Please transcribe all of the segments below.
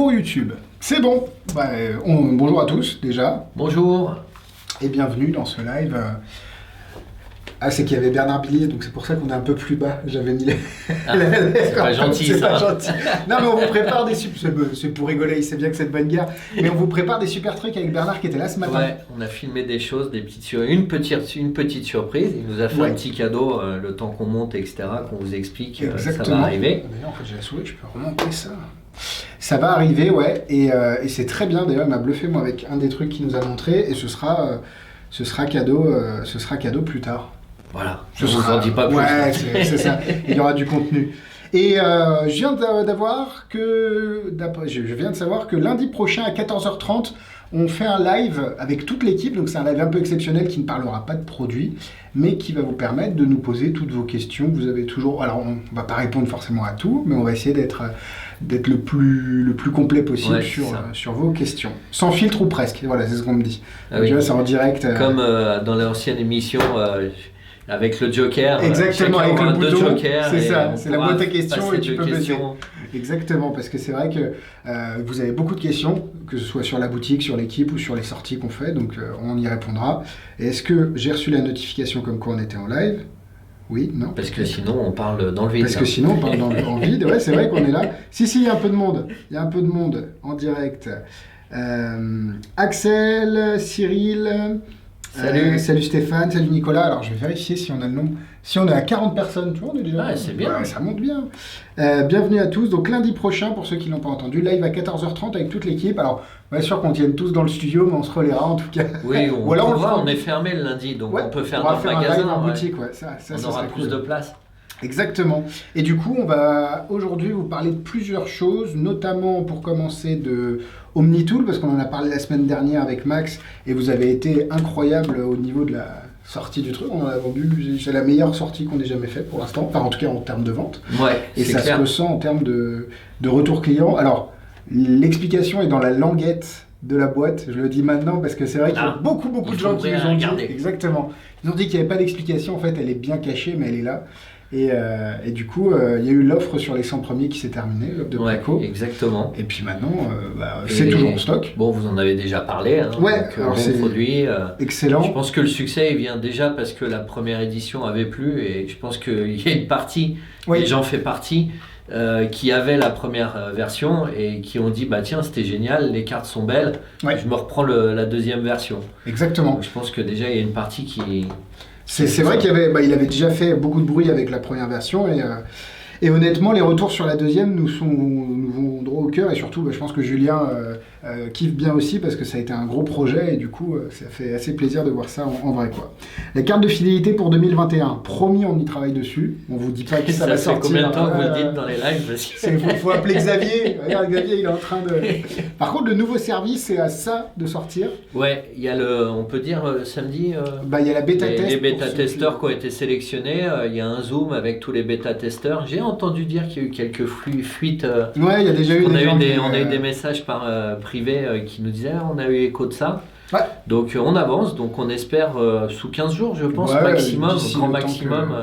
pour YouTube. C'est bon. Bonjour à tous déjà. Bonjour. Et bienvenue dans ce live. C'est qu'il y avait Bernard Billier, donc c'est pour ça qu'on est un peu plus bas. J'avais mis c'est pas gentil, c'est ça. pas gentil. Non, mais on vous prépare des c'est pour rigoler, il sait bien que c'est de bonne guerre. Mais on vous prépare des super trucs avec Bernard qui était là ce matin. Ouais, on a filmé des choses, une petite surprise. Il nous a fait un petit cadeau, le temps qu'on monte, etc., qu'on vous explique. Exactement. Ça va arriver. D'ailleurs, en fait, j'ai la souris, je peux remonter ça. Ça va arriver, ouais. Et c'est très bien. D'ailleurs, il m'a bluffé, moi, avec un des trucs qu'il nous a montré. Et ce sera cadeau plus tard. Voilà, je ne vous en dis pas plus. Ouais, c'est ça, il y aura du contenu. Et je viens de savoir que lundi prochain à 14h30, on fait un live avec toute l'équipe. Donc c'est un live un peu exceptionnel qui ne parlera pas de produits, mais qui va vous permettre de nous poser toutes vos questions. Vous avez toujours... Alors on ne va pas répondre forcément à tout, mais on va essayer d'être le plus complet possible sur vos questions. Sans filtre ou presque, voilà, c'est ce qu'on me dit. Ah oui. Tu vois, c'est en direct. Comme dans l'ancienne émission... avec le Joker, exactement, avec le bouton, c'est ça, c'est la boîte à questions et tu peux buzzer. Exactement, parce que c'est vrai que vous avez beaucoup de questions, que ce soit sur la boutique, sur l'équipe ou sur les sorties qu'on fait, donc on y répondra. Et est-ce que j'ai reçu la notification comme quoi on était en live ? Oui, non ? Parce que sinon on parle dans le vide. Parce que sinon on parle dans le vide, ouais, c'est vrai qu'on est là. Si, il y a un peu de monde, en direct. Axel, Cyril... Salut Stéphane, salut Nicolas. Alors je vais vérifier si on a le nombre. Si on est à 40 personnes, tu vois, on est déjà. Ouais, c'est bien. Ouais, ça monte bien. Bienvenue à tous. Donc lundi prochain, pour ceux qui ne l'ont pas entendu, live à 14h30 avec toute l'équipe. Alors, bien sûr qu'on tienne tous dans le studio, mais on se relaiera en tout cas. Oui, on est fermé le lundi, donc ouais, on peut faire dans le un magasin. Live en boutique, ouais. On aura plus de place. Exactement. Et du coup, on va aujourd'hui vous parler de plusieurs choses, notamment pour commencer de OmniTool, parce qu'on en a parlé la semaine dernière avec Max, et vous avez été incroyable au niveau de la sortie du truc. On a vendu, c'est la meilleure sortie qu'on ait jamais faite pour l'instant, enfin en tout cas en termes de vente. Ouais, et ça se ressent en termes de retour client. Alors, l'explication est dans la languette de la boîte, je le dis maintenant parce que c'est vrai qu'il y a beaucoup de gens qui nous ont dit. Exactement. Ils ont dit qu'il n'y avait pas d'explication, en fait elle est bien cachée, mais elle est là. Et du coup, il y a eu l'offre sur les 100 premiers qui s'est terminée, l'offre de Préco. Exactement. Et puis maintenant, c'est toujours en stock. Bon, vous en avez déjà parlé. Ouais, donc, alors c'est produit. Excellent. Je pense que le succès il vient déjà parce que la première édition avait plu et je pense qu'il y a une partie, et j'en fais partie, qui avaient la première version et qui ont dit bah tiens c'était génial, les cartes sont belles, je me reprends la deuxième version. Exactement. Donc, je pense que déjà il y a une partie qui... C'est vrai qu'il avait déjà fait beaucoup de bruit avec la première version et honnêtement les retours sur la deuxième nous vont droit au cœur et surtout je pense que Julien kiffe bien aussi parce que ça a été un gros projet et du coup ça fait assez plaisir de voir ça en vrai quoi. La carte de fidélité pour 2021, promis on y travaille dessus, on vous dit pas que ça va sortir. Combien de temps que vous le dites dans les lives Il faut appeler Xavier. Regarde Xavier il est en train de... Par contre le nouveau service c'est à ça de sortir. Ouais, il y a on peut dire samedi il y a la bêta test. Les bêta-testeurs qui ont été sélectionnés, il y a un zoom avec tous les bêta-testeurs. J'ai entendu dire qu'il y a eu quelques fuites. Ouais, il y a déjà eu on a eu des messages par privé qui nous disaient on a eu écho de ça. Ouais. Donc on avance, donc on espère sous 15 jours je pense maximum, grand maximum,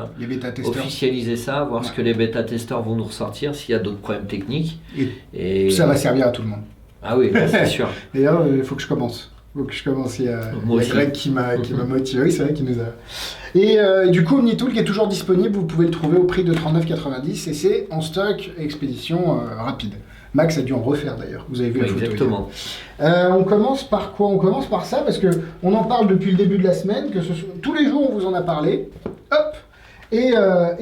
officialiser ça, voir ce que les bêta-testeurs vont nous ressortir, s'il y a d'autres problèmes techniques. Et ça va servir à tout le monde. Ah oui, c'est sûr. D'ailleurs, il faut que je commence. Il y a Greg qui m'a motivé, oui, c'est vrai qu'il nous a... Et du coup, OmniTool qui est toujours disponible, vous pouvez le trouver au prix de 39,90 et c'est en stock expédition rapide. Max a dû en refaire d'ailleurs, vous avez vu la photo. Exactement. On commence par quoi ? On commence par ça parce qu'on en parle depuis le début de la semaine, tous les jours on vous en a parlé. Hop ! Et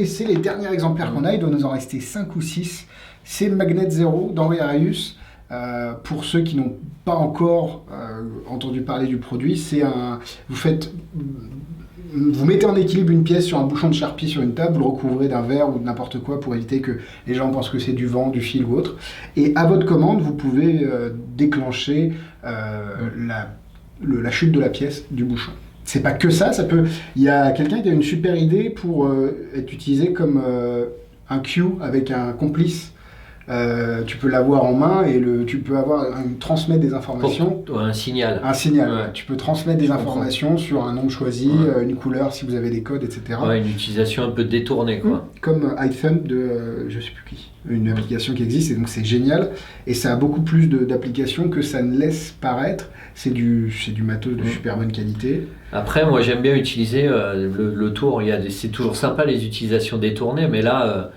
c'est les derniers exemplaires qu'on a, il doit nous en rester 5 ou 6. C'est le Magnet Zero d'Henri Arius. Pour ceux qui n'ont pas encore entendu parler du produit, vous mettez en équilibre une pièce sur un bouchon de Sharpie sur une table, vous le recouvrez d'un verre ou de n'importe quoi pour éviter que les gens pensent que c'est du vent, du fil ou autre. Et à votre commande, vous pouvez déclencher la chute de la pièce du bouchon. C'est pas que ça peut... Il y a quelqu'un qui a une super idée pour être utilisé comme un queue avec un complice. tu peux l'avoir en main et tu peux transmettre des informations. Un signal. Un signal, ouais. Tu peux transmettre des informations sur un nombre choisi, une couleur si vous avez des codes, etc. Ouais, une utilisation un peu détournée, quoi. Comme iThumb de je sais plus qui. Une application qui existe, et donc c'est génial. Et ça a beaucoup plus d'applications que ça ne laisse paraître. C'est du matos de super bonne qualité. Après, moi j'aime bien utiliser le tour. C'est toujours sympa les utilisations détournées, mais là...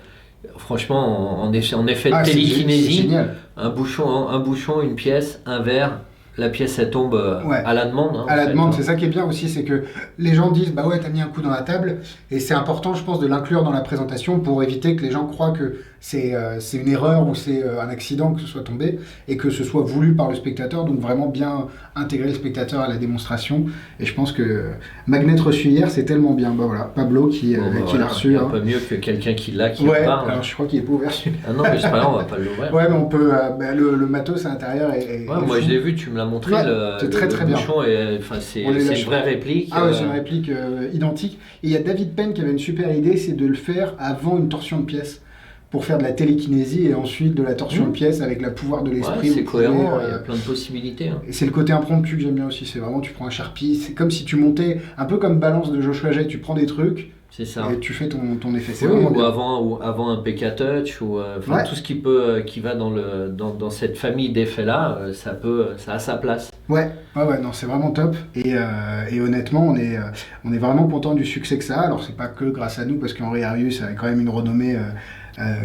franchement, en effet de télékinésie, un bouchon, une pièce, un verre, la pièce elle tombe à la demande. Hein, à la demande, c'est ça qui est bien aussi, c'est que les gens disent bah ouais t'as mis un coup dans la table, et c'est important je pense de l'inclure dans la présentation pour éviter que les gens croient que c'est une erreur ou c'est un accident que ce soit tombé, et que ce soit voulu par le spectateur, donc vraiment bien intégrer le spectateur à la démonstration. Et je pense que Magnet reçu hier c'est tellement bien. Bah voilà, Pablo qui l'a reçu. Un peu mieux que quelqu'un qui l'a, qui ouais, parle. Alors je crois qu'il est pas ouvert celui. Ah non mais c'est pas grave, on va pas l'ouvrir. Ouais mais on peut, le matos à l'intérieur est moi je l'ai vu, tu me l'as montré, c'est très très bien. Bouchon c'est une vraie réplique. Ah ouais, c'est une réplique identique. Et il y a David Penn qui avait une super idée, c'est de le faire avant une torsion de pièce, pour faire de la télékinésie et ensuite de la torsion de pièce avec le pouvoir de l'esprit. Ouais, c'est cohérent, il y a plein de possibilités. Hein. Et c'est le côté impromptu que j'aime bien aussi, c'est vraiment tu prends un Sharpie, c'est comme si tu montais, un peu comme Balance de Joshua Jay, tu prends des trucs, c'est ça. Et tu fais ton effet. C'est oui, vraiment ou avant un PK Touch, ou tout ce qui va dans cette famille d'effets-là, ça a sa place. Ouais, non, c'est vraiment top. Et honnêtement, on est vraiment content du succès que ça a. Alors, c'est pas que grâce à nous, parce qu'Henri Arius a quand même une renommée.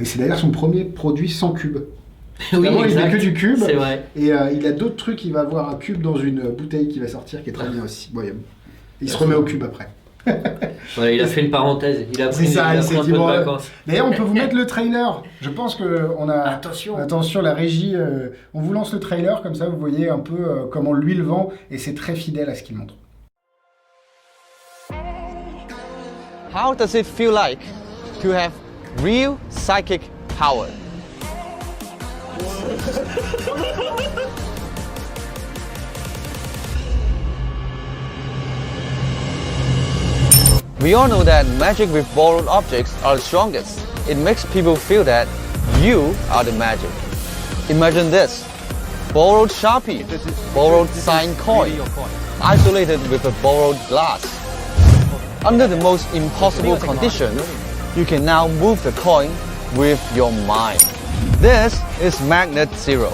Et c'est d'ailleurs son premier produit sans cube. Oui, il n'a que du cube. C'est vrai. Et il a d'autres trucs. Il va avoir un cube dans une bouteille qui va sortir, qui est très bien aussi. Bon, il se remet au cube après. Il a fait une parenthèse. Il a pris un peu de vacances. D'ailleurs, on peut vous mettre le trailer. Je pense qu'on a... Attention, la régie. On vous lance le trailer, comme ça vous voyez un peu comment lui le vend. Et c'est très fidèle à ce qu'il montre. How does it feel like to have real psychic power? We all know that magic with borrowed objects are the strongest. It makes people feel that you are the magic. Imagine this: borrowed Sharpie, borrowed signed coin, isolated with a borrowed glass. Under the most impossible conditions, you can now move the coin with your mind. This is Magnet Zero.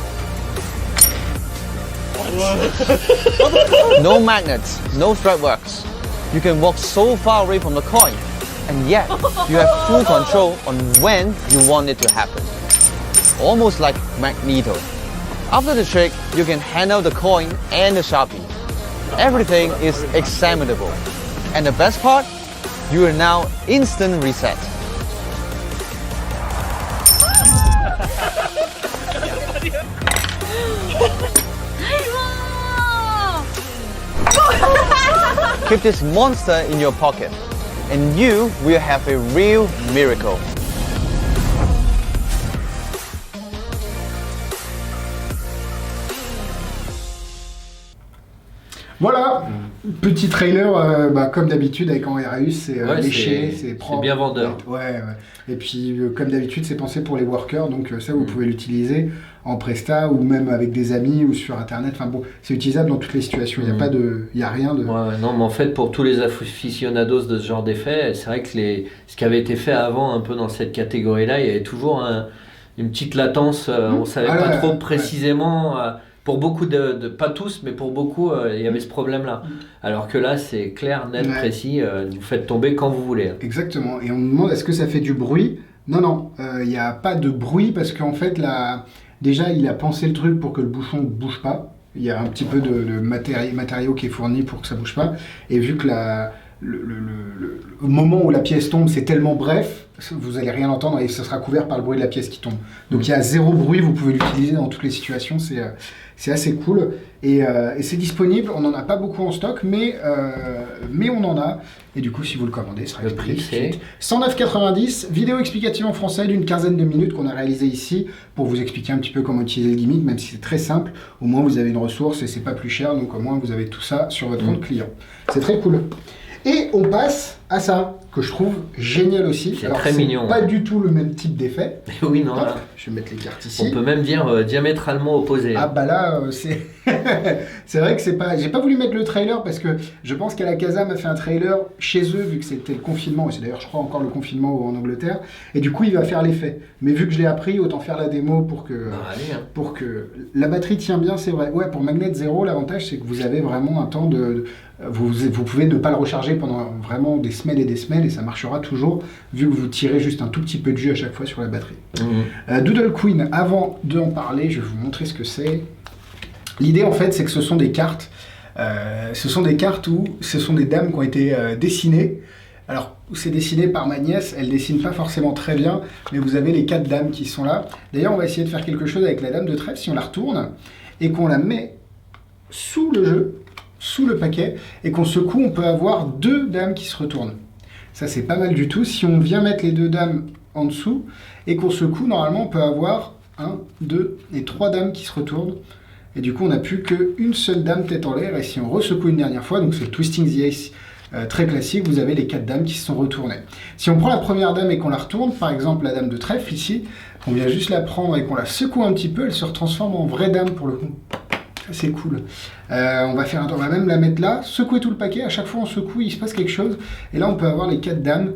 No magnets, no threadworks. You can walk so far away from the coin, and yet you have full control on when you want it to happen. Almost like Magneto. After the trick, you can handle the coin and the Sharpie. Everything is examinable. And the best part? You are now instant reset. Keep this monster in your pocket, and you will have a real miracle. Voilà, petit trailer, comme d'habitude avec Henri Arius, c'est léché, c'est propre. C'est bien vendeur. Ouais. Et puis, comme d'habitude, c'est pensé pour les workers, donc ça, vous pouvez l'utiliser en presta ou même avec des amis ou sur Internet. Enfin bon, c'est utilisable dans toutes les situations, il n'y a rien de... Ouais, non, mais en fait, pour tous les aficionados de ce genre d'effets, c'est vrai que ce qui avait été fait avant, un peu dans cette catégorie-là, il y avait toujours une petite latence, on ne savait pas trop précisément... Pour beaucoup pas tous, mais pour beaucoup, il y avait ce problème-là. Alors que là, c'est clair, net, précis, vous faites tomber quand vous voulez. Exactement. Et on me demande, est-ce que ça fait du bruit ? Non, il n'y a pas de bruit parce qu'en fait, déjà, il a pensé le truc pour que le bouchon ne bouge pas. Il y a un petit peu de matériau qui est fourni pour que ça ne bouge pas. Et vu que le moment où la pièce tombe, c'est tellement bref, vous n'allez rien entendre et ça sera couvert par le bruit de la pièce qui tombe. Donc il y a zéro bruit, vous pouvez l'utiliser dans toutes les situations, c'est assez cool. Et c'est disponible, on n'en a pas beaucoup en stock, mais on en a. Et du coup, si vous le commandez, ce sera le prix, c'est 109,90. Vidéo explicative en français d'une quinzaine de minutes qu'on a réalisé ici pour vous expliquer un petit peu comment utiliser le gimmick, même si c'est très simple. Au moins, vous avez une ressource et c'est pas plus cher, donc au moins, vous avez tout ça sur votre compte client. C'est très cool. Et on passe à ça. que je trouve génial aussi. C'est très mignon. Pas du tout le même type d'effet. Oui, non. Là, je vais mettre les cartes ici. On peut même dire diamétralement opposé. Ah bah là, c'est c'est vrai que c'est pas. J'ai pas voulu mettre le trailer parce que je pense qu'Alakazam a fait un trailer chez eux vu que c'était le confinement et c'est d'ailleurs je crois encore le confinement en Angleterre et du coup il va faire l'effet. Mais vu que je l'ai appris, autant faire la démo pour que la batterie tient bien, c'est vrai. Ouais, pour Magnet Zero, l'avantage c'est que vous avez vraiment un temps de vous pouvez ne pas le recharger pendant vraiment des semaines et ça marchera toujours vu que vous tirez juste un tout petit peu de jus à chaque fois sur la batterie. Doodle Queen, avant d'en parler, je vais vous montrer ce que c'est. L'idée en fait c'est que ce sont des cartes où ce sont des dames qui ont été dessinées. Alors c'est dessiné par ma nièce, elle dessine pas forcément très bien, mais vous avez les 4 dames qui sont là. D'ailleurs on va essayer de faire quelque chose avec la dame de trèfle si on la retourne et qu'on la met sous le jeu, sous le paquet, et qu'on secoue, on peut avoir 2 dames qui se retournent. Ça c'est pas mal du tout. Si on vient mettre les 2 dames en dessous et qu'on secoue, normalement on peut avoir 1, 2 et 3 dames qui se retournent. Et du coup on n'a plus qu'une seule dame tête en l'air, et si on resecoue une dernière fois, donc c'est le Twisting the Ace très classique, vous avez les 4 dames qui se sont retournées. Si on prend la première dame et qu'on la retourne, par exemple la dame de trèfle ici, on vient juste la prendre et qu'on la secoue un petit peu, elle se transforme en vraie dame pour le coup. C'est cool. On va même la mettre là, secouer tout le paquet, à chaque fois on secoue, il se passe quelque chose, et là on peut avoir les 4 dames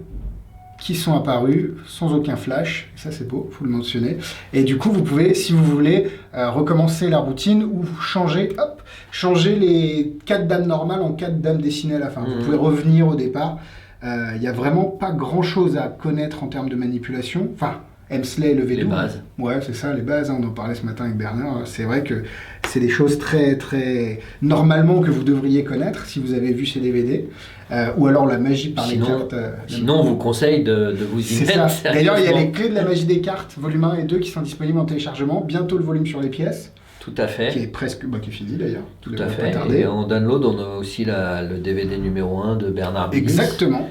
qui sont apparues sans aucun flash, ça c'est beau, faut le mentionner, et du coup vous pouvez, si vous voulez, recommencer la routine ou changer les 4 dames normales en 4 dames dessinées à la fin. Vous pouvez revenir au départ, il n'y a vraiment pas grand chose à connaître en termes de manipulation, enfin, Hemsley et le V12. Les bases. Ouais, c'est ça, les bases, on en parlait ce matin avec Bernard, c'est vrai que c'est des choses très, très, normalement que vous devriez connaître si vous avez vu ces DVD, ou alors la magie par les cartes. Sinon, on vous conseille de vous y mettre. D'ailleurs, il y a les clés de la magie des cartes, volume 1 et 2 qui sont disponibles en téléchargement, bientôt le volume sur les pièces. Tout à fait. Qui est presque, qui est fini d'ailleurs. Tout à fait. Et en download, on a aussi le DVD numéro 1 de Bernard Billis. Exactement.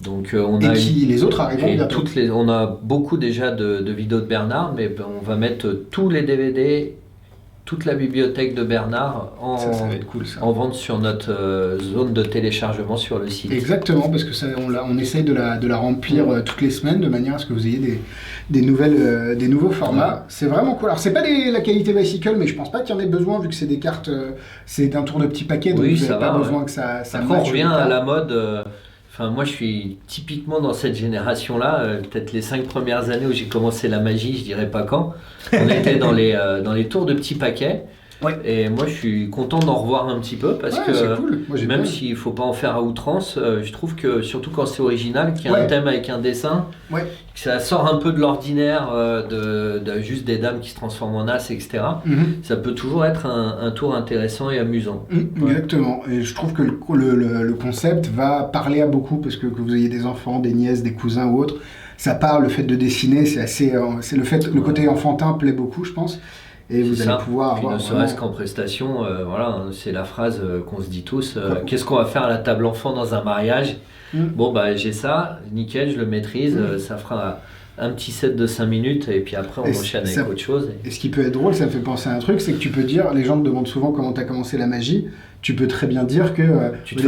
Donc, les autres arriveront bientôt. On a beaucoup déjà de vidéos de Bernard, mais on va mettre tous les DVD, toute la bibliothèque de Bernard ça va être cool, ça. en vente sur notre zone de téléchargement sur le site. Exactement, parce que on essaye de la remplir toutes les semaines de manière à ce que vous ayez des nouveaux formats. Ouais. C'est vraiment cool. Alors c'est pas la qualité Bicycle, mais je pense pas qu'il y en ait besoin vu que c'est des cartes, c'est un tour de petit paquet, donc vous n'avez pas besoin que ça Après, on revient à la mode. Enfin, moi, je suis typiquement dans cette génération-là. Peut-être les 5 premières années où j'ai commencé la magie, je dirais pas quand. On était dans les tours de petits paquets. Ouais. Et moi, je suis content d'en revoir un petit peu parce que cool. Moi, même s'il ne faut pas en faire à outrance, je trouve que surtout quand c'est original, qu'il y a un thème avec un dessin, que ça sort un peu de l'ordinaire, de juste des dames qui se transforment en as, etc. Ça peut toujours être un tour intéressant et amusant. Exactement. Et je trouve que le concept va parler à beaucoup parce que vous ayez des enfants, des nièces, des cousins ou autres, ça parle. Le fait de dessiner, le côté enfantin plaît beaucoup, je pense. Et vous allez pouvoir avoir. Ne serait-ce qu'en prestation, c'est la phrase qu'on se dit tous. Qu'est-ce qu'on va faire à la table enfant dans un mariage ? Bon, j'ai ça, nickel, je le maîtrise, ça fera un petit set de 5 minutes et puis après on enchaîne avec autre chose. Et ce qui peut être drôle, ça me fait penser à un truc, c'est que tu peux dire, les gens te demandent souvent comment tu as commencé la magie, tu peux très bien dire que tu te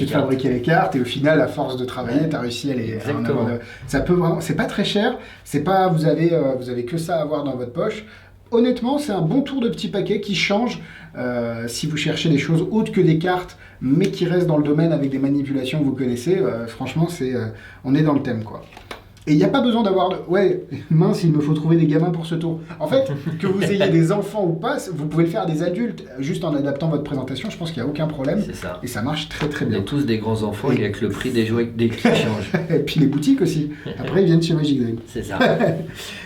fabriquais les cartes et au final, à force de travailler, tu as réussi à les... Exactement. Ça peut vraiment... C'est pas très cher, c'est pas vous avez que ça à avoir dans votre poche. Honnêtement, c'est un bon tour de petit paquet qui change si vous cherchez des choses autres que des cartes, mais qui restent dans le domaine avec des manipulations que vous connaissez. Franchement, on est dans le thème, quoi. Et il n'y a pas besoin d'avoir... Ouais, mince, il me faut trouver des gamins pour ce tour. En fait, que vous ayez des enfants ou pas, vous pouvez le faire à des adultes, juste en adaptant votre présentation, je pense qu'il n'y a aucun problème. C'est ça. Et ça marche très très bien. On est tous des grands enfants, il n'y a que le prix des jouets qui change. Et puis les boutiques aussi. Après, ils viennent chez Magic Dream. C'est ça.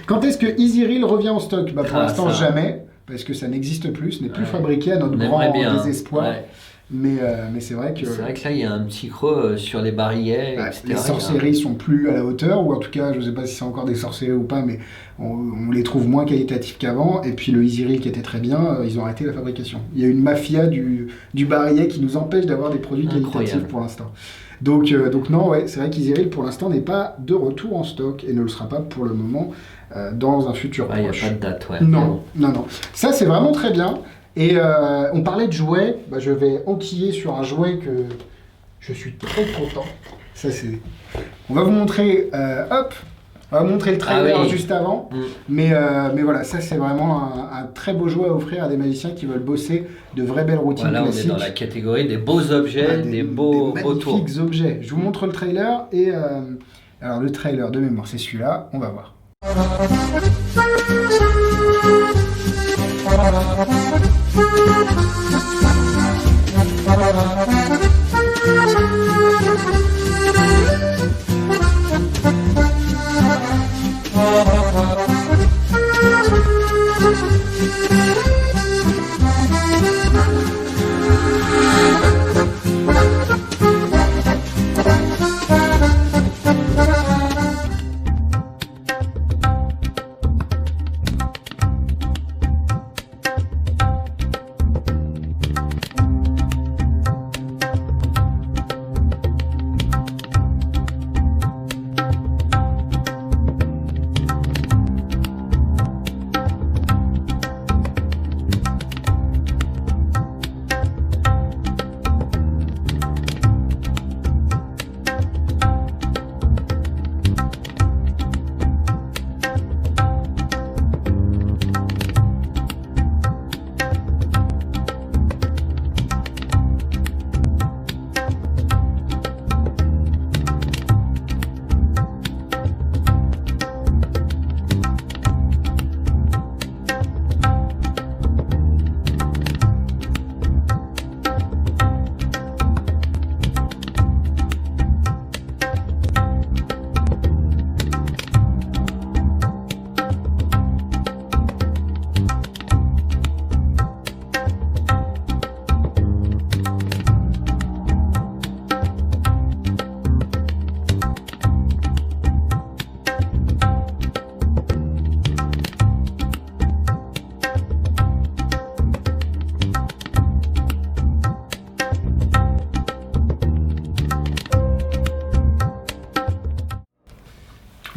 Quand est-ce que Easy Reel revient en stock ? Pour l'instant, jamais, parce que ça n'existe plus, ce n'est plus fabriqué à notre grand désespoir. Ouais. Mais c'est vrai que... C'est vrai que là, il y a un petit creux sur les barillets, etc. Les sorcelleries sont plus à la hauteur, ou en tout cas, je ne sais pas si c'est encore des sorcelleries ou pas, mais on les trouve moins qualitatifs qu'avant. Et puis le Easy Reel qui était très bien, ils ont arrêté la fabrication. Il y a une mafia du barillet qui nous empêche d'avoir des produits qualitatifs pour l'instant. Donc non, c'est vrai qu'Easy Reel pour l'instant n'est pas de retour en stock et ne le sera pas pour le moment dans un futur proche. Il n'y a pas de date, Non. Ça, c'est vraiment très bien. Et on parlait de jouets, je vais enquiller sur un jouet que je suis très content. Ça, c'est... On va vous montrer, on va montrer le trailer juste avant. Mais voilà, ça c'est vraiment un très beau jouet à offrir à des magiciens qui veulent bosser de vraies belles routines classiques. On est dans la catégorie des beaux objets, des beaux tours. Magnifiques objets. Je vous montre le trailer et... alors le trailer de mémoire, c'est celui-là, on va voir.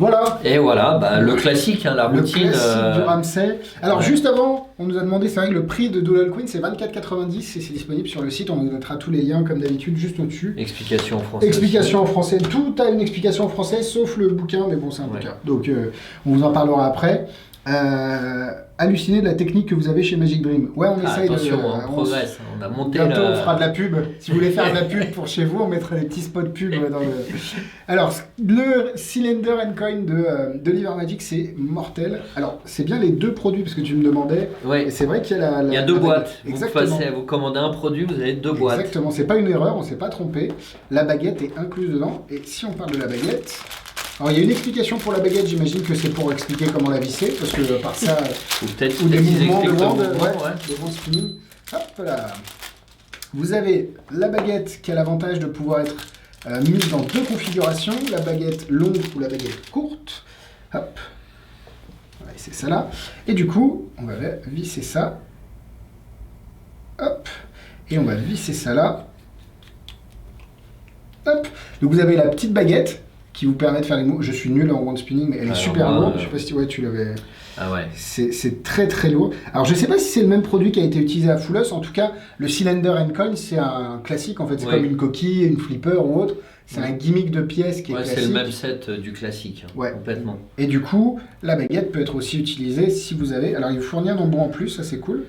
Voilà. Et voilà, le classique, la routine. Le classique du Ramsey. Alors juste avant, on nous a demandé, c'est vrai que le prix de Dual Queen c'est 24,90 et c'est disponible sur le site, on vous mettra tous les liens comme d'habitude juste au-dessus. Explication en français. Explication en français, tout a une explication en français sauf le bouquin, mais bon c'est un bouquin. Donc on vous en parlera après. Halluciné de la technique que vous avez chez Magic Dream. Ouais, on essaye attention, on progresse, on a monté bientôt on fera de la pub. Si vous voulez faire de la pub pour chez vous, on mettra des petits spots pub dans le... Alors, le Cylinder and Coin de Liver Magic, c'est mortel. Alors, c'est bien les deux produits, parce que tu me demandais. Ouais. Et c'est vrai qu'il y a il y a deux boîtes. Exactement. Vous commandez un produit, vous avez deux boîtes. Exactement, c'est pas une erreur, on s'est pas trompé. La baguette est incluse dedans. Et si on parle de la baguette... Alors il y a une explication pour la baguette, j'imagine que c'est pour expliquer comment la visser, parce que par ça, ou des mouvements de wand, de wand spinning. Hop là. Vous avez la baguette qui a l'avantage de pouvoir être mise dans deux configurations, la baguette longue ou la baguette courte. Hop. On va visser ça là. Et du coup, on va visser ça. Hop. Et on va visser ça là. Hop. Donc vous avez la petite baguette qui vous permet de faire les mots. Je suis nul en wand spinning, mais elle est super lourde. Je sais pas si tu l'avais... Ah ouais. C'est très très lourd. Alors je sais pas si c'est le même produit qui a été utilisé à Full-House. En tout cas, le Cylinder and Coin, c'est un classique. En fait, c'est comme une coquille, une flipper ou autre. C'est un gimmick de pièces qui est classique. C'est le même set du classique, complètement. Et du coup, la baguette peut être aussi utilisée si vous avez... Alors il vous fournit un embout en plus, ça c'est cool.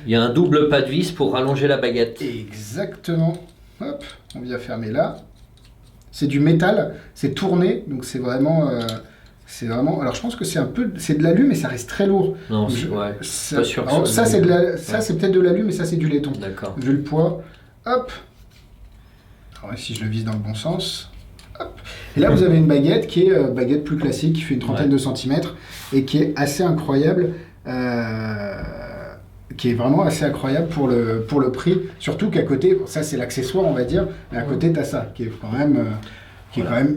Il y a un double pas de vis pour rallonger la baguette. Exactement. Hop, on vient fermer là. C'est du métal, c'est tourné, donc c'est vraiment... alors je pense que c'est de l'alu, mais ça reste très lourd. Non, pas sûr. Alors, ça c'est peut-être de l'alu, mais ça c'est du laiton. D'accord. Vu le poids, hop. Alors si je le vise dans le bon sens, hop. Et là vous avez une baguette qui est baguette plus classique, qui fait une trentaine de centimètres et qui est assez incroyable. Qui est vraiment assez incroyable pour le prix, surtout qu'à côté, ça c'est l'accessoire on va dire, mais à côté t'as ça, qui est quand même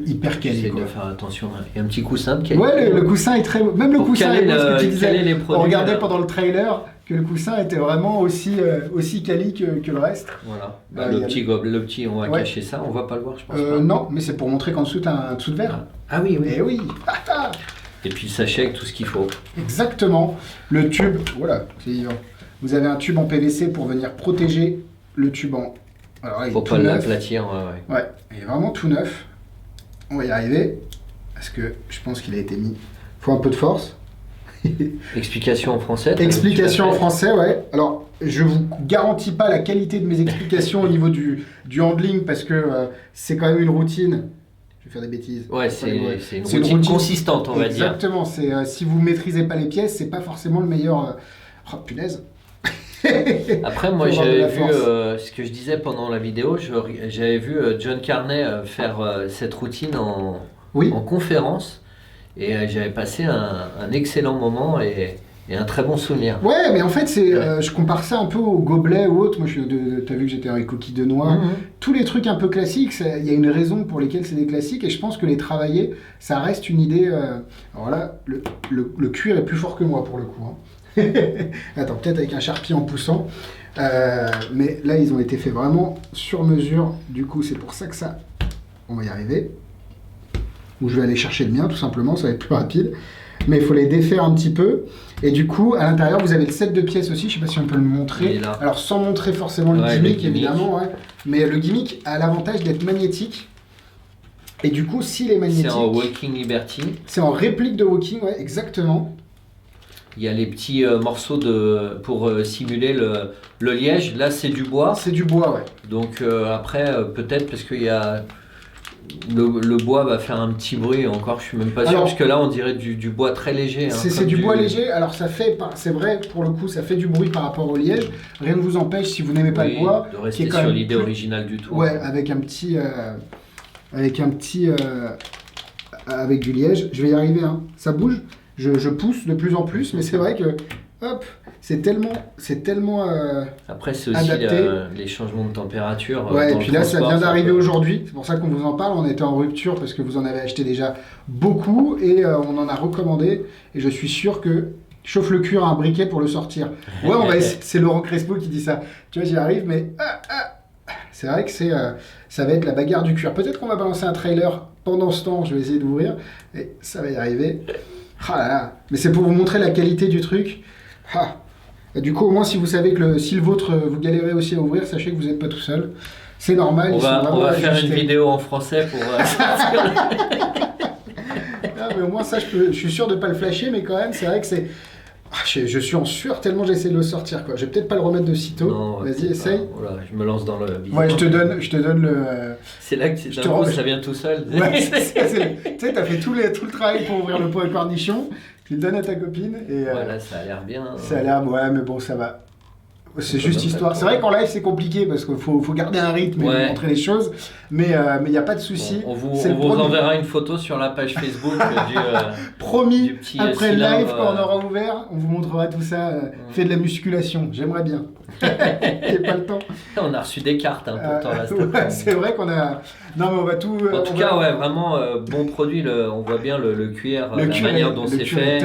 hyper quali. Essaye de faire attention, il y a un petit coussin de qualité. Ouais, le coussin est très beau, même le coussin est beau, ce que tu disais, les produits, on regardait pendant le trailer que le coussin était vraiment aussi quali que le reste. Voilà, le petit, on va cacher ça, on va pas le voir je pense pas. Non, mais c'est pour montrer qu'en dessous t'as un dessous de verre. Ah oui, oui. Et oui. Et puis le sachet avec tout ce qu'il faut. Exactement, le tube, voilà, c'est vivant. Vous avez un tube en PVC pour venir protéger le tube en... Alors là, il faut est pas tout neuf. l'aplatir, Ouais, il est vraiment tout neuf. on va y arriver, parce que je pense qu'il a été mis. Faut un peu de force. Explication en français. Explication en français, ouais. Alors, je vous garantis pas la qualité de mes explications au niveau du handling, parce que c'est quand même une routine. Je vais faire des bêtises. Ouais, c'est une routine consistante, on va dire. Exactement. C'est si vous maîtrisez pas les pièces, c'est pas forcément le meilleur. Oh punaise. Après, moi, j'avais vu ce que je disais pendant la vidéo. J'avais vu John Carney faire cette routine en conférence. Et j'avais passé un excellent moment et un très bon souvenir. Ouais, mais en fait, je compare ça un peu au gobelet ou autre. Moi, t'as vu que j'étais avec coquille de noix. Tous les trucs un peu classiques, il y a une raison pour lesquelles c'est des classiques. Et je pense que les travailler, ça reste une idée... Alors là, le cuir est plus fort que moi, pour le coup. Hein. Attends, peut-être avec un charpie en poussant. Mais là, ils ont été faits vraiment sur mesure. Du coup, c'est pour ça que ça... On va y arriver. Ou je vais aller chercher le mien, tout simplement, ça va être plus rapide. Mais il faut les défaire un petit peu. Et du coup, à l'intérieur, vous avez le set de pièces aussi. Je ne sais pas si on peut le montrer. Alors, sans montrer forcément le gimmick, évidemment. Ouais. Mais le gimmick a l'avantage d'être magnétique. Et du coup, s'il est magnétique... C'est en Walking Liberty. C'est en réplique de Walking, ouais, exactement. Il y a les petits morceaux pour simuler le liège. Là, c'est du bois. C'est du bois, ouais. Donc après, peut-être parce qu'il y a... Le bois va faire un petit bruit, encore je suis même pas sûr, parce que là on dirait du bois très léger. Hein, c'est du bois léger, alors ça fait, c'est vrai pour le coup, ça fait du bruit par rapport au liège. Rien ne vous empêche, si vous n'aimez pas le bois, de rester sur l'idée originale du tout. Ouais, avec avec du liège. Je vais y arriver, hein. Ça bouge, je pousse de plus en plus, mais c'est vrai que, hop, c'est tellement après, c'est aussi les changements de température. Ouais, et puis là, ça vient d'arriver aujourd'hui. C'est pour ça qu'on vous en parle. On était en rupture parce que vous en avez acheté déjà beaucoup et on en a recommandé. Et je suis sûr que chauffe le cuir à un briquet pour le sortir. Ouais, on va essayer. C'est Laurent Crespo qui dit ça. Tu vois, j'y arrive, mais c'est vrai que ça va être la bagarre du cuir. Peut-être qu'on va balancer un trailer pendant ce temps. Je vais essayer d'ouvrir et ça va y arriver. Ah là là. Mais c'est pour vous montrer la qualité du truc. Ah. Et du coup, au moins, si vous savez que si le vôtre, vous galérez aussi à ouvrir, sachez que vous n'êtes pas tout seul. C'est normal. On va faire une vidéo en français pour... mais au moins, ça, je suis sûr de ne pas le flasher, mais quand même, c'est vrai que c'est... je suis en sueur tellement j'essaie de le sortir, quoi. Je vais peut-être pas le remettre de sitôt. Vas-y, essaye. Voilà, je me lance dans le... Ouais, je te donne le... C'est là que ça vient tout seul. Ouais, tu sais, t'as fait tout le travail pour ouvrir le pot à cornichon. Tu le donnes à ta copine et... Voilà, ça a l'air bien. Ça a l'air... Ouais, mais bon, ça va. C'est juste histoire. C'est vrai qu'en live, c'est compliqué parce qu'il faut garder un rythme et montrer les choses. Mais il n'y a pas de souci. Bon, on vous enverra une photo sur la page Facebook Promis, du petit après le live, quand on aura ouvert, on vous montrera tout ça. Fait de la musculation. J'aimerais bien. J'ai pas le temps. On a reçu des cartes pourtant là. Ouais, c'est vrai qu'on a... Non, mais on va tout... En tout cas, ouais, vraiment bon produit. On voit bien le cuir, la manière dont c'est fait.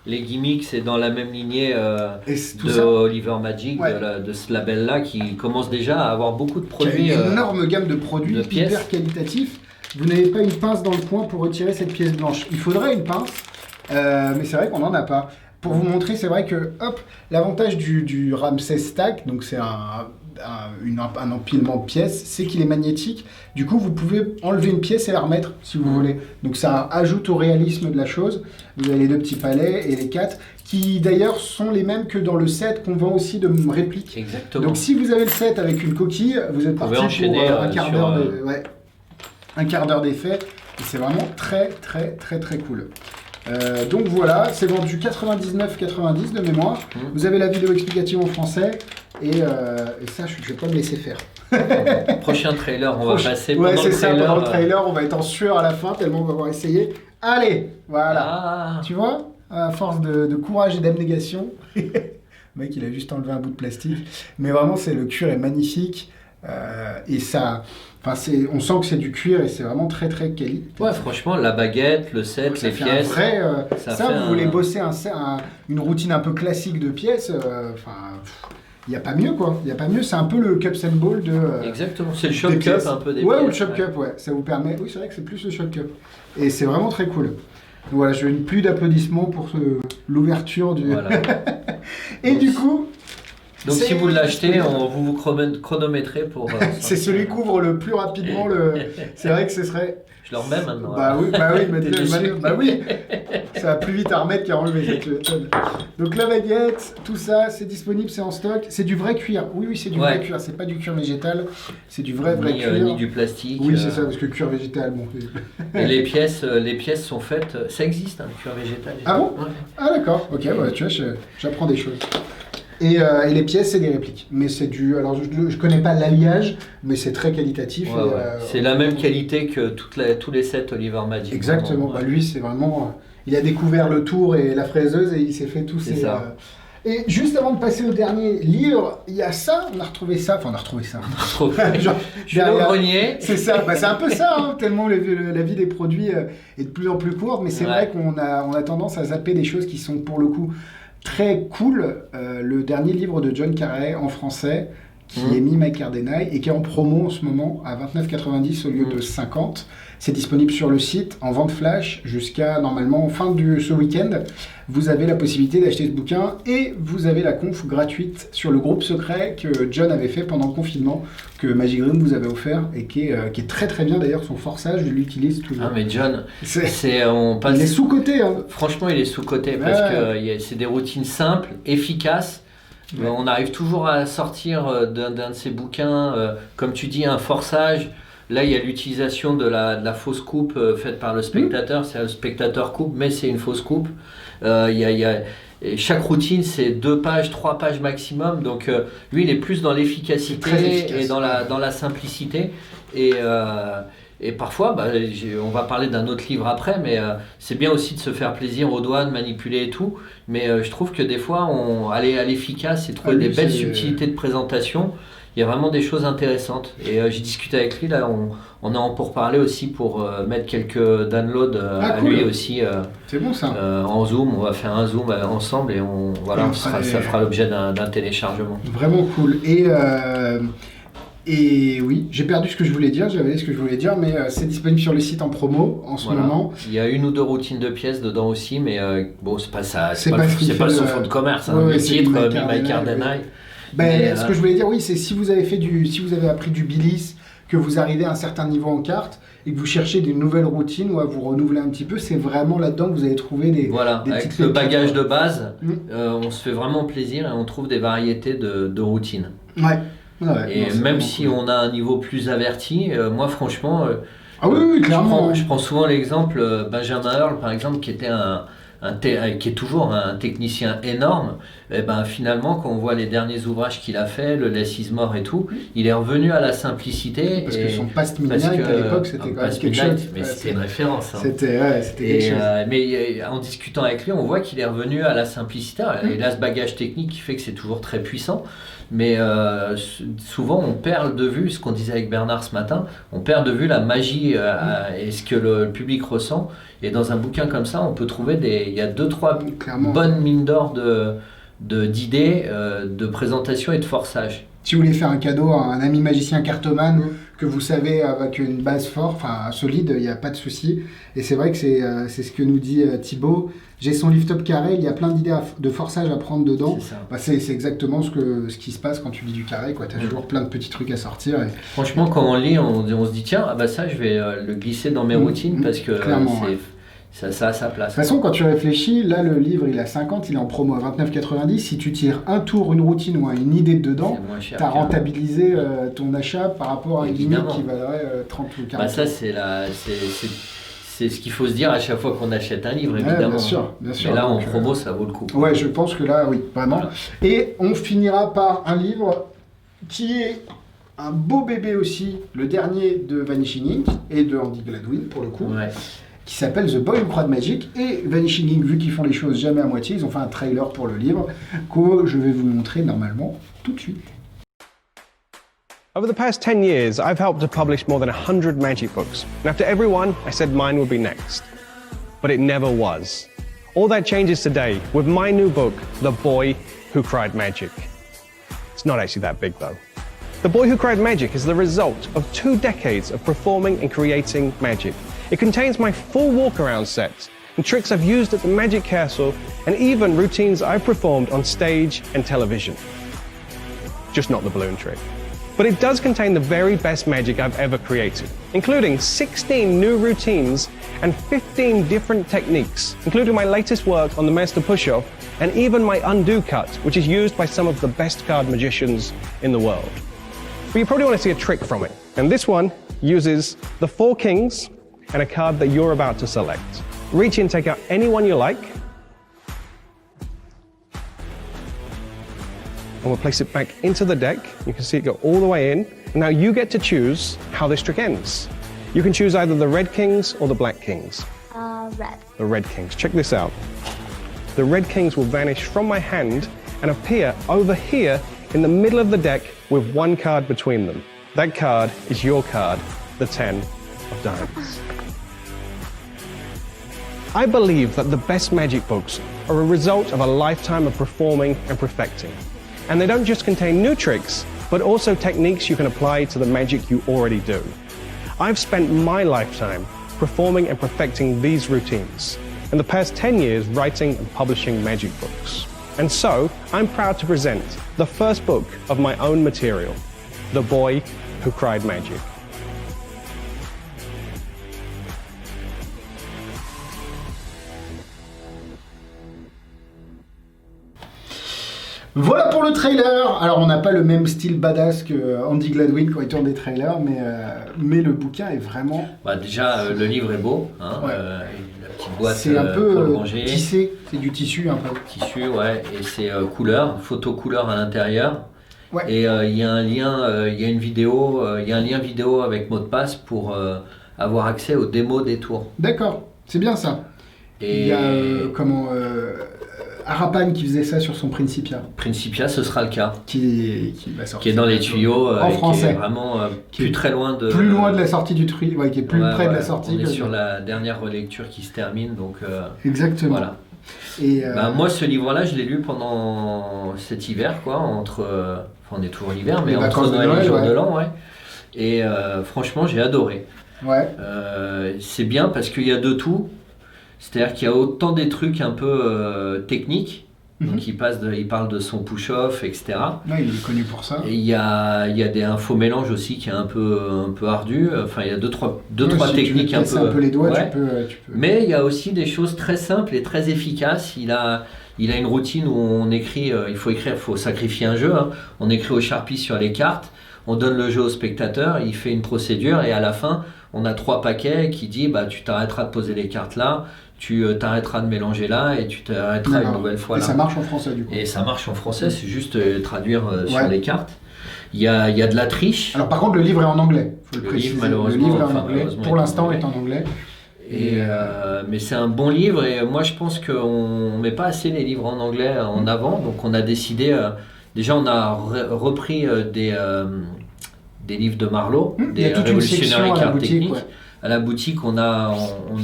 Les gimmicks, c'est dans la même lignée de Oliver Magic, de ce label-là, qui commence déjà à avoir beaucoup de produits. Il y a une énorme gamme de produits hyper qualitatifs. Vous n'avez pas une pince dans le coin pour retirer cette pièce blanche. Il faudrait une pince, mais c'est vrai qu'on n'en a pas. Pour vous montrer, c'est vrai que, l'avantage du Ramsey Stack, donc c'est un empilement de pièces, c'est qu'il est magnétique. Du coup, vous pouvez enlever une pièce et la remettre si vous voulez. Donc ça ajoute au réalisme de la chose. Vous avez les 2 petits palets et les 4, qui d'ailleurs sont les mêmes que dans le set qu'on vend aussi de réplique. Exactement. Donc si vous avez le set avec une coquille, vous êtes parti pour un quart d'heure d'effet. Et c'est vraiment très très très très cool. Donc voilà, c'est vendu 99,90 de mémoire. Vous avez la vidéo explicative en français et ça, je vais pas me laisser faire. Prochain trailer, on va passer pendant c'est le ça, trailer. pendant le trailer, on va être en sueur à la fin tellement on va avoir essayé. Allez, voilà. Tu vois, à force de courage et d'abnégation. Le mec, il a juste enlevé un bout de plastique. Mais vraiment, le cuir est magnifique. Et ça... Enfin, on sent que c'est du cuir et c'est vraiment très très quali. Ouais, franchement, la baguette, le set, les pièces. Vous voulez bosser une routine un peu classique de pièces, il n'y a pas mieux quoi. Il n'y a pas mieux, c'est un peu le Cups and Ball de. Exactement, c'est le Shot Cup un peu des pièces. Ouais, ou le Shot Cup, ouais. Ça vous permet. Oui, c'est vrai que c'est plus le Shot Cup. Et c'est vraiment très cool. Donc voilà, je veux plus d'applaudissements pour l'ouverture du. Voilà. Et du coup, Donc si vous l'achetez, vous vous chronométrez pour... c'est celui qui ouvre le plus rapidement C'est vrai que ce serait... Je le remets maintenant. Bah oui, bah oui. Ça va plus vite à remettre qu'à enlever, ça tu m'étonnes. Donc la baguette, tout ça, c'est disponible, c'est en stock. C'est du vrai cuir. Oui, c'est du vrai cuir. C'est pas du cuir végétal, c'est du vrai cuir. Ni du plastique. Oui, c'est ça, parce que cuir végétal, bon... Et les pièces sont faites... Ça existe, le cuir végétal. Ah bon? Ouais. Ah d'accord, ok, ouais, tu vois, j'apprends des choses. Et les pièces, c'est des répliques. Mais c'est du... Alors, je connais pas l'alliage, mais c'est très qualitatif. Ouais, c'est la même qualité que tous les sets Oliver Magic. Exactement. Vraiment, lui, c'est vraiment... il a découvert le tour et la fraiseuse et il s'est fait tous ces... Et juste avant de passer au dernier livre, il y a ça, on a retrouvé ça. Enfin, on a retrouvé ça. Genre, je suis au grenier. C'est ça, c'est un peu ça, tellement la vie des produits est de plus en plus courte. Mais c'est vrai qu'on a tendance à zapper des choses qui sont pour le coup... très cool, le dernier livre de John Carey en français qui est mis My Cardenai et qui est en promo en ce moment à 29,90 au lieu de 50. C'est disponible sur le site en vente flash jusqu'à normalement fin de ce week-end. Vous avez la possibilité d'acheter ce bouquin et vous avez la conf gratuite sur le groupe secret que John avait fait pendant le confinement, que Magic Room vous avait offert et qui est très très bien d'ailleurs. Son forçage, je l'utilise toujours. Ah mais John, il est sous-coté. Hein. Franchement, il est sous-coté parce que c'est des routines simples, efficaces. Ouais. On arrive toujours à sortir d'un de ces bouquins, comme tu dis, un forçage. Là, il y a l'utilisation de la fausse coupe faite par le spectateur. C'est le spectateur coupe, mais c'est une fausse coupe. Et chaque routine, c'est 2 pages, 3 pages maximum. Donc, lui, il est plus dans l'efficacité et dans la simplicité. Et parfois, on va parler d'un autre livre après, mais c'est bien aussi de se faire plaisir aux doigts, de manipuler et tout. Mais je trouve que des fois, aller à l'efficace et trouver des belles subtilités de présentation, il y a vraiment des choses intéressantes. Et j'ai discuté avec lui, là, on est en pourparlers aussi pour mettre quelques downloads à lui aussi. C'est bon ça. En Zoom, on va faire un Zoom ensemble et ça fera l'objet d'un téléchargement. Vraiment cool. Et oui, j'ai perdu ce que je voulais dire, j'avais dit ce que je voulais dire, mais c'est disponible sur le site en promo en ce moment. Il y a 1 ou 2 routines de pièces dedans aussi, mais bon, c'est pas ça, c'est pas son fonds de commerce. Le titre, My Cardenai. Ce que je voulais dire, oui, c'est si vous avez appris du Billis, que vous arrivez à un certain niveau en carte et que vous cherchez des nouvelles routines ou à vous renouveler un petit peu, c'est vraiment là-dedans que vous allez trouver des avec le bagage de base, on se fait vraiment plaisir et on trouve des variétés de routines. Même si on a un niveau plus averti, moi franchement, clairement. Je prends souvent l'exemple Benjamin Earl par exemple, qui était qui est toujours un technicien énorme. Et finalement, quand on voit les derniers ouvrages qu'il a fait, le Less is More et tout, il est revenu à la simplicité. Parce que son Past Midnight à l'époque, c'était quand même quelque chose. Mais c'était une référence. C'était quelque chose. Mais en discutant avec lui, on voit qu'il est revenu à la simplicité. Il a ce bagage technique qui fait que c'est toujours très puissant. Mais souvent, on perd de vue, ce qu'on disait avec Bernard ce matin, on perd de vue la magie et ce que le public ressent. Et dans un bouquin comme ça, on peut trouver il y a 2-3 bonnes mines d'or d'idées, de présentation et de forçage. Si vous voulez faire un cadeau à un ami magicien cartomane que vous savez avec une base solide, il n'y a pas de souci. Et c'est vrai que c'est ce que nous dit Thibaut. J'ai son lift-up carré, il y a plein d'idées de forçage à prendre dedans. C'est exactement ce qui se passe quand tu lis du carré. Tu as toujours plein de petits trucs à sortir. Franchement, quand on lit, on se dit tiens, ça je vais le glisser dans mes routines parce que ça a sa place. De toute façon, quand tu réfléchis, là le livre il est à 50, il est en promo à 29,90. Si tu tires un tour, une routine ou une idée dedans, tu as rentabilisé ton achat par rapport à une limite qui valerait 30 ou 40. Ça c'est ce qu'il faut se dire à chaque fois qu'on achète un livre, évidemment. Bien sûr. Mais là, en promo, ça vaut le coup. Ouais, je pense que là, oui, vraiment. Voilà. Et on finira par un livre qui est un beau bébé aussi, le dernier de Vanishing Ink et de Andy Gladwin, pour le coup, qui s'appelle The Boy Who Cried Magic. Et Vanishing Ink, vu qu'ils font les choses jamais à moitié, ils ont fait un trailer pour le livre que je vais vous montrer normalement tout de suite. Over the past 10 years, I've helped to publish more than 100 magic books. And after every one, I said mine would be next. But it never was. All that changes today with my new book, The Boy Who Cried Magic. It's not actually that big though. The Boy Who Cried Magic is the result of 2 decades of performing and creating magic. It contains my full walk-around set and tricks I've used at the Magic Castle and even routines I've performed on stage and television. just not the balloon trick. But it does contain the very best magic I've ever created, including 16 new routines and 15 different techniques, including my latest work on the Master Push-Off and even my undo cut, which is used by some of the best card magicians in the world. But you probably want to see a trick from it, and this one uses the 4 kings and a card that you're about to select. Reach in, take out any one you like, and we'll place it back into the deck. You can see it go all the way in. Now you get to choose how this trick ends. You can choose either the red kings or the black kings. Red. The red kings. Check this out. The red kings will vanish from my hand and appear over here in the middle of the deck with one card between them. That card is your card, the 10 of diamonds. I believe that the best magic books are a result of a lifetime of performing and perfecting. And they don't just contain new tricks, but also techniques you can apply to the magic you already do. I've spent my lifetime performing and perfecting these routines, and the past 10 years writing and publishing magic books. And so, I'm proud to present the first book of my own material, The Boy Who Cried Magic. Voilà pour le trailer. Alors on n'a pas le même style badass que Andy Gladwin quand il tourne des trailers, mais le bouquin est vraiment... Déjà le livre est beau, hein, ouais. La petite boîte c'est un peu pour le ranger. tissé, c'est du tissu un peu. Tissu, ouais, et c'est photo couleur à l'intérieur. Ouais. Et il y a un lien, il y a une vidéo, il y a un lien vidéo avec mot de passe pour avoir accès aux démos des tours. D'accord, c'est bien ça. Et il y a Arapan qui faisait ça sur son Principia. Principia, ce sera le cas. Qui va sortir. Qui est dans les tuyaux. En français. Qui est vraiment plus très loin de... Plus loin de la sortie du truc, ouais, qui est plus près de la sortie. On est sur la dernière relecture qui se termine, donc... Exactement. Voilà. Et moi, ce livre-là, je l'ai lu pendant cet hiver, quoi, entre... on est toujours l'hiver, mais entre Noël et le jour de l'an, ouais. Et franchement, j'ai adoré. Ouais. C'est bien parce qu'il y a de tout. C'est-à-dire qu'il y a autant des trucs un peu techniques, donc il parle de son push-off, etc. Ouais, il est connu pour ça. Et il y a des info-mélanges aussi qui est un peu ardu. Enfin, il y a deux, trois techniques un peu... un peu les doigts, ouais. tu peux... Mais il y a aussi des choses très simples et très efficaces. Il a une routine où on écrit, il faut sacrifier un jeu. Hein. On écrit au Sharpie sur les cartes, on donne le jeu au spectateur, il fait une procédure et à la fin, on a 3 paquets qui dit tu t'arrêteras de poser les cartes là, tu t'arrêteras de mélanger là et tu t'arrêteras une nouvelle fois là. Et ça marche en français du coup. Et ça marche en français, c'est juste traduire sur les cartes. Il y a de la triche. Alors par contre le livre est en anglais, faut le préciser. Livre, malheureusement, le livre est en anglais, pour l'instant est en anglais. Mais c'est un bon livre et moi je pense qu'on ne met pas assez les livres en anglais en avant, donc on a décidé, déjà on a repris des livres de Marlowe, des Revolutionary Card Techniques. Ouais. À la boutique, on a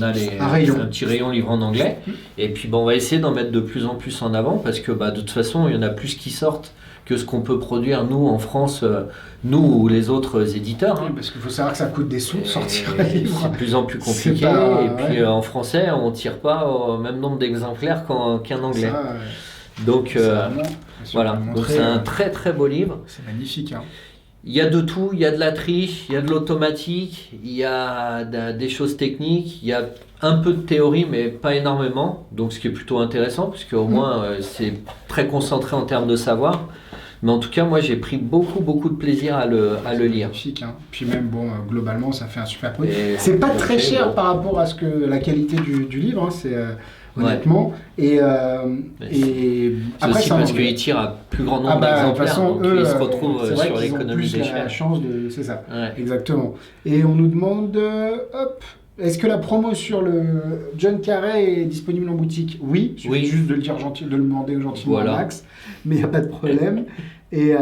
un petit rayon livre en anglais. Et puis on va essayer d'en mettre de plus en plus en avant parce que de toute façon, il y en a plus qui sortent que ce qu'on peut produire nous en France, nous ou les autres éditeurs. Oui, parce qu'il faut savoir que ça coûte des sous de sortir un livre. C'est de plus en plus compliqué. Puis en français, on ne tire pas au même nombre d'exemplaires qu'un anglais. Ça, donc voilà, donc c'est un très très beau livre. C'est magnifique. Hein. Il y a de tout, il y a de la triche, il y a de l'automatique, il y a des choses techniques, il y a un peu de théorie mais pas énormément, donc ce qui est plutôt intéressant puisque au moins c'est très concentré en termes de savoir. Mais en tout cas, moi j'ai pris beaucoup de plaisir à le lire. Magnifique, hein. Puis même globalement ça fait un super prix. C'est pas très cher par rapport à la qualité du livre, hein. C'est honnêtement. Ouais. Et après aussi parce qu'il tire à plus grand nombre d'exemplaires, donc ils se retrouvent sur l'économie d'échelle. La chance de, c'est ça, exactement. Et on nous demande, est-ce que la promo sur le John Carrey est disponible en boutique? Oui, il suffit juste de le dire de le demander gentiment à Max, mais il n'y a pas de problème. Et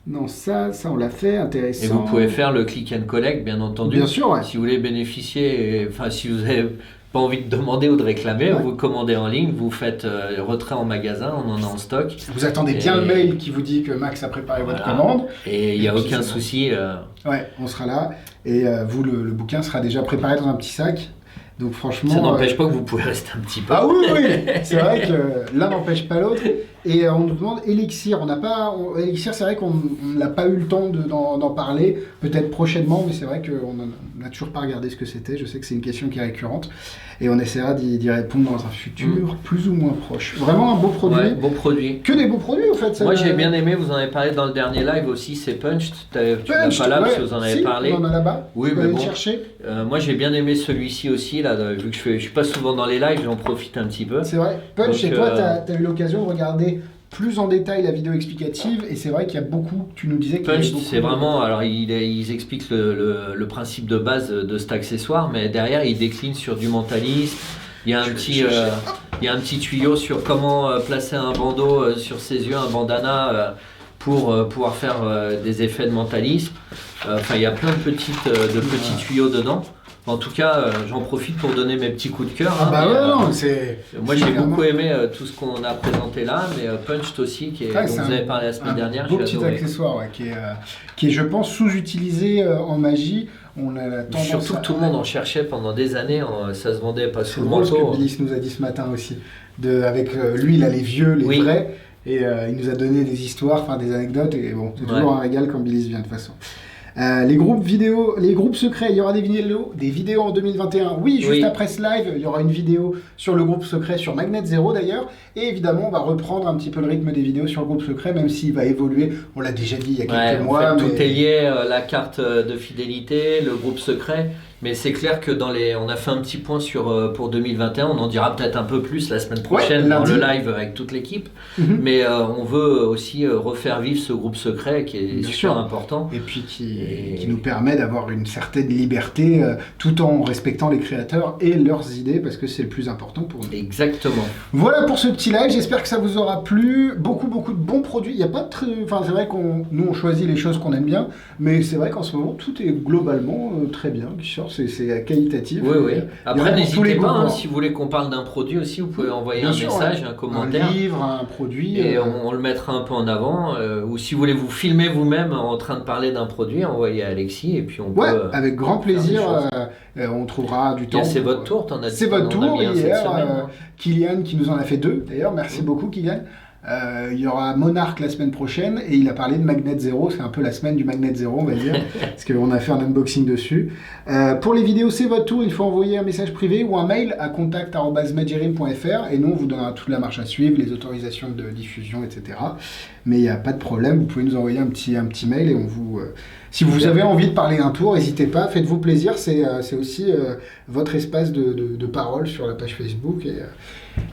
non, ça on l'a fait, intéressant. Et vous pouvez faire le click and collect, bien entendu. Bien sûr, ouais. Si vous voulez bénéficier, si vous avez pas envie de demander ou de réclamer, vous commandez en ligne, vous faites retrait en magasin, on en a en stock. Vous attendez bien le mail qui vous dit que Max a préparé votre commande. Et il n'y a aucun souci. Ouais, on sera là. Et vous, le bouquin sera déjà préparé dans un petit sac. Donc franchement... Ça n'empêche pas que vous pouvez rester un petit peu. Ah oui, c'est vrai que l'un n'empêche pas l'autre. Et on nous demande Elixir. Elixir, c'est vrai qu'on n'a pas eu le temps d'en parler. Peut-être prochainement, mais c'est vrai qu'on n'a toujours pas regardé ce que c'était. Je sais que c'est une question qui est récurrente. Et on essaiera d'y répondre dans un futur plus ou moins proche. Vraiment un beau produit. Ouais, beau produit. Que des beaux produits, en fait. Moi, j'ai bien aimé, vous en avez parlé dans le dernier live aussi, c'est Punched. Tu n'as pas là, parce que vous en avez parlé. On en a là-bas. Oui, mais bon. Chercher. Moi, j'ai bien aimé celui-ci aussi, là, vu que je suis pas souvent dans les lives, j'en profite un petit peu. C'est vrai. Punch, et toi, tu as eu l'occasion de regarder plus en détail la vidéo explicative, et c'est vrai qu'il y a beaucoup, tu nous disais qu'il y avait Punch, beaucoup c'est vraiment, alors ils expliquent le principe de base de cet accessoire, mais derrière ils déclinent sur du mentalisme. Il y a un petit tuyau sur comment placer un bandeau sur ses yeux, un bandana pour pouvoir faire des effets de mentalisme. Enfin, il y a plein de petits tuyaux dedans. En tout cas, j'en profite pour donner mes petits coups de cœur. Moi, j'ai beaucoup aimé tout ce qu'on a présenté là, mais Punched aussi, dont vous avez parlé la semaine dernière. Beau petit accessoire qui est, je pense, sous-utilisé en magie. On a surtout que tout le monde en cherchait pendant des années, ça se vendait pas sous le manteau. C'est ce que Billis nous a dit ce matin aussi. Avec lui, il a les vieux, les vrais, et il nous a donné des histoires, des anecdotes, et bon, c'est toujours un régal quand Billis vient de toute façon. Les groupes vidéo, les groupes secrets, il y aura des vidéos en 2021. Oui, juste après ce live, il y aura une vidéo sur le groupe secret, sur Magnet Zero d'ailleurs. Et évidemment, on va reprendre un petit peu le rythme des vidéos sur le groupe secret, même s'il va évoluer. On l'a déjà dit il y a quelques mois. Tout est lié, la carte de fidélité, le groupe secret. Mais c'est clair que on a fait un petit point pour 2021, on en dira peut-être un peu plus la semaine prochaine dans le live avec toute l'équipe. Mais on veut aussi refaire vivre ce groupe secret qui est super important. Et puis qui nous permet d'avoir une certaine liberté tout en respectant les créateurs et leurs idées, parce que c'est le plus important pour nous. Exactement. Voilà pour ce petit live, j'espère que ça vous aura plu. Beaucoup de bons produits. Il y a pas de c'est vrai nous on choisit les choses qu'on aime bien, mais c'est vrai qu'en ce moment tout est globalement très bien qui sort. C'est qualitatif. Oui. Après, n'hésitez pas, si vous voulez qu'on parle d'un produit aussi, vous pouvez envoyer un message, un commentaire. Un livre, un produit. Et on le mettra un peu en avant. Ou si vous voulez vous filmer vous-même en train de parler d'un produit, envoyez à Alexis et puis on peut. Avec grand plaisir. On trouvera du temps. C'est votre tour, t'en as dit. C'est votre tour hier. Kylian qui nous en a fait 2 d'ailleurs. Merci beaucoup, Kylian. Il y aura Monarch la semaine prochaine et il a parlé de Magnet Zero, c'est un peu la semaine du Magnet Zero on va dire, parce qu'on a fait un unboxing dessus. Pour les vidéos c'est votre tour, il faut envoyer un message privé ou un mail à contact@magirim.fr et nous on vous donnera toute la marche à suivre, les autorisations de diffusion, etc. Mais il n'y a pas de problème, vous pouvez nous envoyer un petit mail et on vous... si vous avez envie de parler un tour, n'hésitez pas, faites-vous plaisir, c'est aussi votre espace de parole sur la page Facebook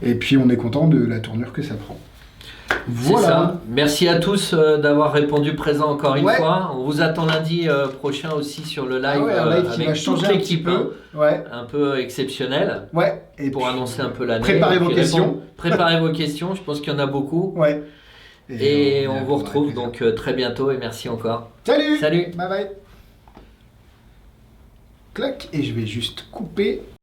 et puis on est content de la tournure que ça prend. Voilà. Ça. Merci à tous d'avoir répondu présent encore une fois. On vous attend lundi prochain aussi sur le live avec toute l'équipe un peu exceptionnelle et pour annoncer un peu l'année. Préparez vos questions. Préparez vos questions, je pense qu'il y en a beaucoup. Et on vous retrouve donc très bientôt et merci encore. Salut. Bye bye. Clac, et je vais juste couper.